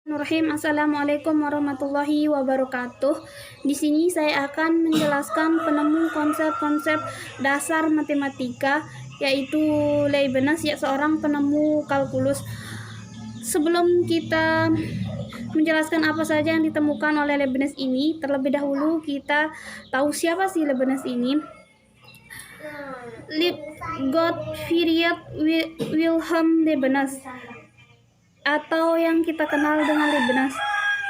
Assalamualaikum warahmatullahi wabarakatuh. Di sini saya akan menjelaskan penemu konsep-konsep dasar matematika, yaitu Leibniz, ya, seorang penemu kalkulus. Sebelum kita menjelaskan apa saja yang ditemukan oleh Leibniz ini, terlebih dahulu kita tahu siapa sih Leibniz ini. Gottfried Wilhelm Leibniz, atau yang kita kenal dengan Leibniz,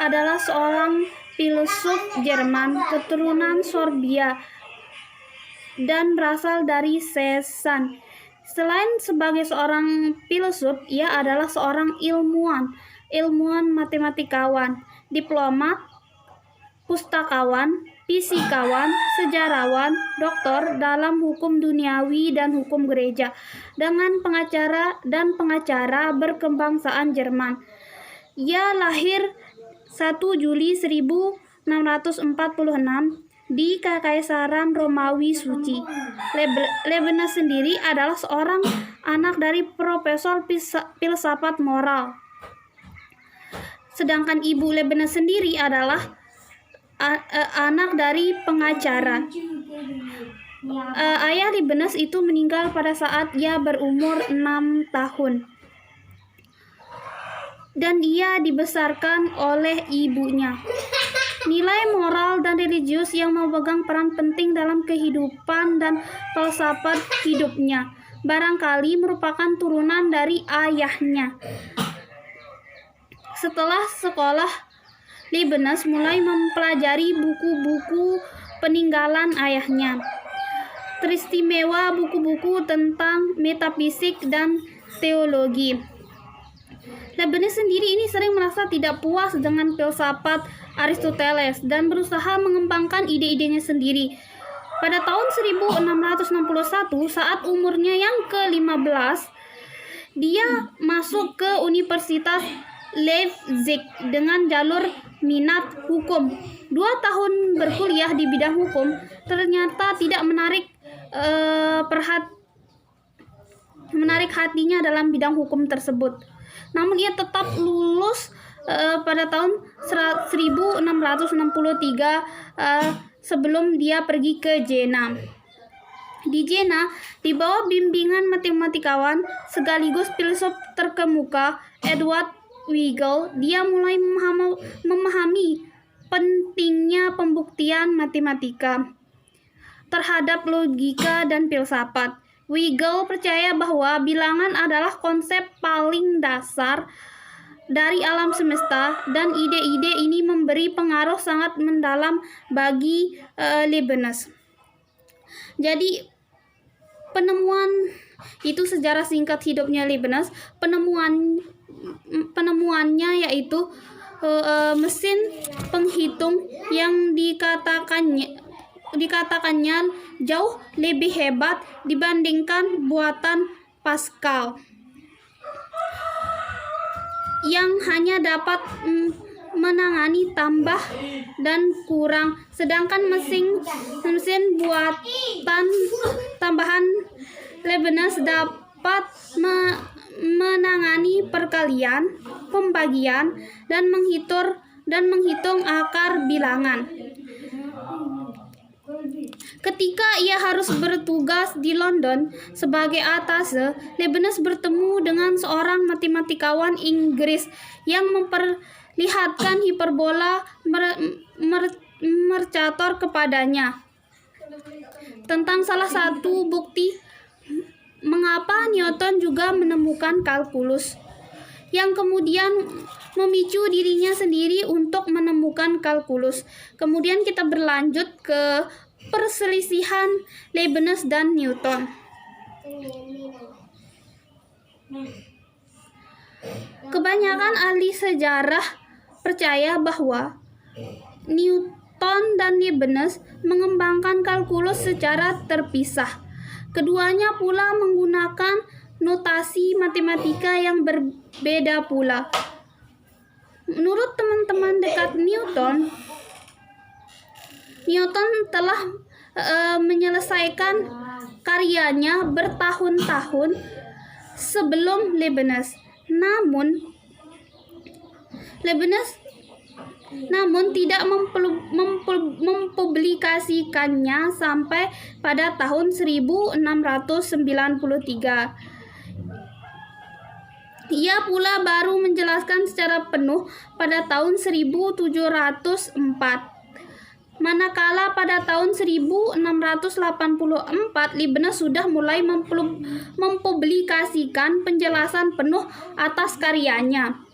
adalah seorang filsuf Jerman keturunan Sorbia dan berasal dari Cezanne. Selain sebagai seorang filsuf, ia adalah seorang ilmuwan matematikawan, diplomat, pustakawan, fisikawan, sejarawan, doktor dalam hukum duniawi dan hukum gereja, dengan pengacara berkebangsaan Jerman. Ia lahir 1 Juli 1646 di Kekaisaran Romawi Suci. Leibniz sendiri adalah seorang anak dari profesor filsafat moral. Sedangkan ibu Leibniz sendiri adalah anak dari pengacara. Ayah Leibniz itu meninggal pada saat ia berumur 6 tahun. Dan ia dibesarkan oleh ibunya. Nilai moral dan religius yang memegang peran penting dalam kehidupan dan filsafat hidupnya barangkali merupakan turunan dari ayahnya. Setelah sekolah, Leibniz mulai mempelajari buku-buku peninggalan ayahnya, teristimewa buku-buku tentang metafisik dan teologi. Leibniz sendiri ini sering merasa tidak puas dengan filsafat Aristoteles dan berusaha mengembangkan ide-idenya sendiri. Pada tahun 1661, saat umurnya yang ke-15, dia masuk ke Universitas Leipzig dengan jalur minat hukum. 2 tahun berkuliah di bidang hukum ternyata tidak menarik hatinya dalam bidang hukum tersebut. Namun ia tetap lulus pada tahun 1663 sebelum dia pergi ke Jena. Di Jena, di bawah bimbingan matematikawan sekaligus filsuf terkemuka Edward Weigel, dia mulai memahami pentingnya pembuktian matematika terhadap logika dan filsafat. Weigel percaya bahwa bilangan adalah konsep paling dasar dari alam semesta, dan ide-ide ini memberi pengaruh sangat mendalam bagi Leibniz. Jadi penemuan itu sejarah singkat hidupnya Leibniz. Penemuannya yaitu mesin penghitung yang dikatakannya jauh lebih hebat dibandingkan buatan Pascal, yang hanya dapat menangani tambah dan kurang, sedangkan mesin buatan tambahan Leibniz dapat menangani perkalian, pembagian, dan menghitung akar bilangan. Ketika ia harus bertugas di London sebagai atase, Leibniz bertemu dengan seorang matematikawan Inggris yang memperlihatkan hiperbola Mercator kepadanya tentang salah satu bukti mengapa Newton juga menemukan kalkulus, yang kemudian memicu dirinya sendiri untuk menemukan kalkulus. Kemudian kita berlanjut ke perselisihan Leibniz dan Newton. Kebanyakan ahli sejarah percaya bahwa Newton dan Leibniz mengembangkan kalkulus secara terpisah. Keduanya pula menggunakan notasi matematika yang berbeda pula. Menurut teman-teman dekat Newton telah menyelesaikan karyanya bertahun-tahun sebelum Leibniz. Namun Leibniz namun tidak mempublikasikannya sampai pada tahun 1693. Ia pula baru menjelaskan secara penuh pada tahun 1704. Manakala pada tahun 1684 Leibniz sudah mulai mempublikasikan penjelasan penuh atas karyanya.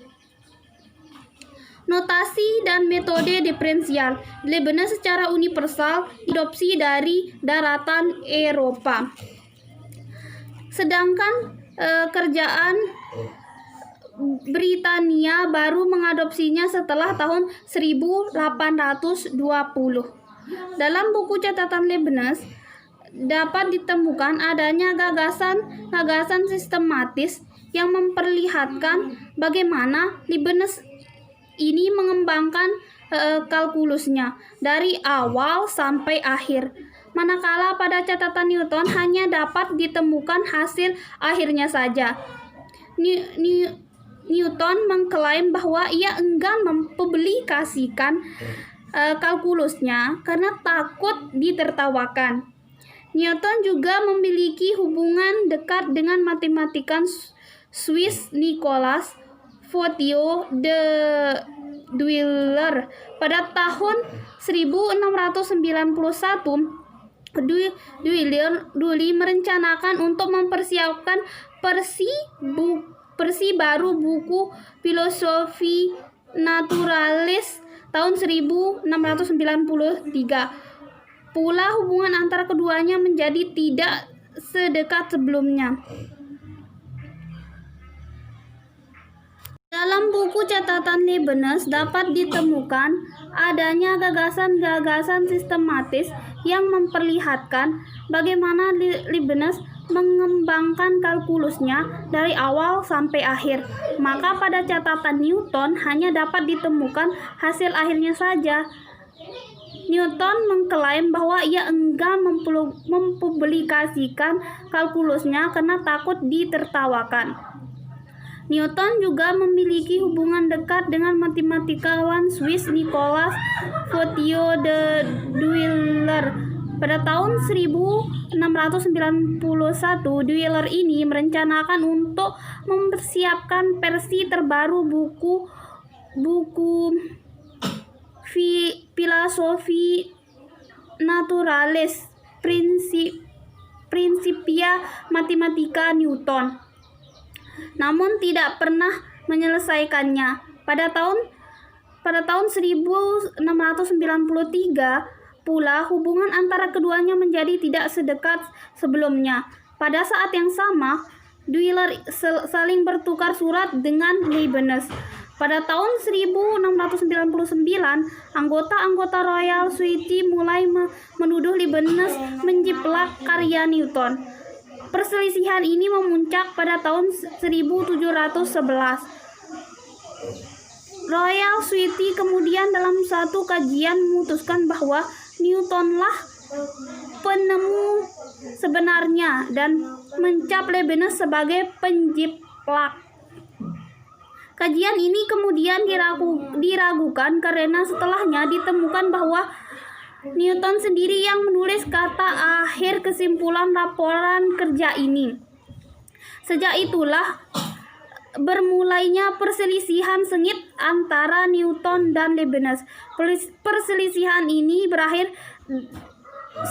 Notasi dan metode diferensial Leibniz secara universal diadopsi dari daratan Eropa. Sedangkan kerajaan Britania baru mengadopsinya setelah tahun 1820. Dalam buku catatan Leibniz dapat ditemukan adanya gagasan sistematis yang memperlihatkan bagaimana Leibniz ini mengembangkan kalkulusnya dari awal sampai akhir. Manakala pada catatan Newton hanya dapat ditemukan hasil akhirnya saja. Newton mengklaim bahwa ia enggan mempublikasikan kalkulusnya karena takut ditertawakan. Newton juga memiliki hubungan dekat dengan matematikan Swiss Nicolas Foucault de Duiller. Pada tahun 1691, Dully merencanakan untuk mempersiapkan versi baru buku Filosofi Naturalis tahun 1693. Pula hubungan antara keduanya menjadi tidak sedekat sebelumnya. Dalam buku catatan Leibniz dapat ditemukan adanya gagasan-gagasan sistematis yang memperlihatkan bagaimana Leibniz mengembangkan kalkulusnya dari awal sampai akhir. Maka pada catatan Newton hanya dapat ditemukan hasil akhirnya saja. Newton mengklaim bahwa ia enggan mempublikasikan kalkulusnya karena takut ditertawakan. Newton juga memiliki hubungan dekat dengan matematikawan Swiss Nicolas Foucault de Duiller. Pada tahun 1691, Duiller ini merencanakan untuk mempersiapkan versi terbaru buku Filosofi Naturalis Principia Mathematica Newton, namun tidak pernah menyelesaikannya. Pada tahun 1693 pula hubungan antara keduanya menjadi tidak sedekat sebelumnya. Pada saat yang sama, Duiller saling bertukar surat dengan Leibniz. Pada tahun 1699, anggota-anggota Royal Society mulai menuduh Leibniz menjiplak karya Newton. Perselisihan ini memuncak pada tahun 1711. Royal Society kemudian dalam satu kajian memutuskan bahwa Newtonlah penemu sebenarnya dan mencap Leibniz sebagai penjiplak. Kajian ini kemudian diragukan karena setelahnya ditemukan bahwa Newton sendiri yang menulis kata akhir kesimpulan laporan kerja ini. Sejak itulah bermulainya perselisihan sengit antara Newton dan Leibniz. Perselisihan ini berakhir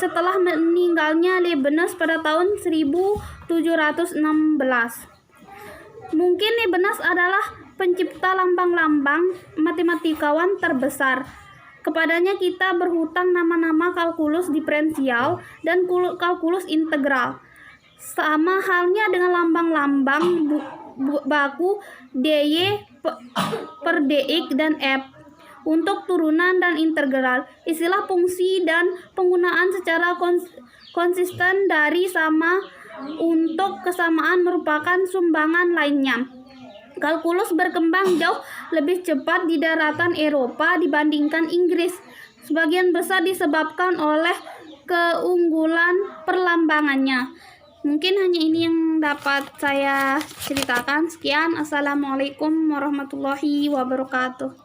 setelah meninggalnya Leibniz pada tahun 1716. Mungkin Leibniz adalah pencipta lambang-lambang matematikawan terbesar. Kepadanya kita berhutang nama-nama kalkulus diferensial dan kalkulus integral. Sama halnya dengan lambang-lambang baku dy per dx dan f untuk turunan dan integral. Istilah fungsi dan penggunaan secara konsisten dari sama untuk kesamaan merupakan sumbangan lainnya. Kalkulus berkembang jauh lebih cepat di daratan Eropa dibandingkan Inggris. Sebagian besar disebabkan oleh keunggulan perlambangannya. Mungkin hanya ini yang dapat saya ceritakan. Sekian, assalamualaikum warahmatullahi wabarakatuh.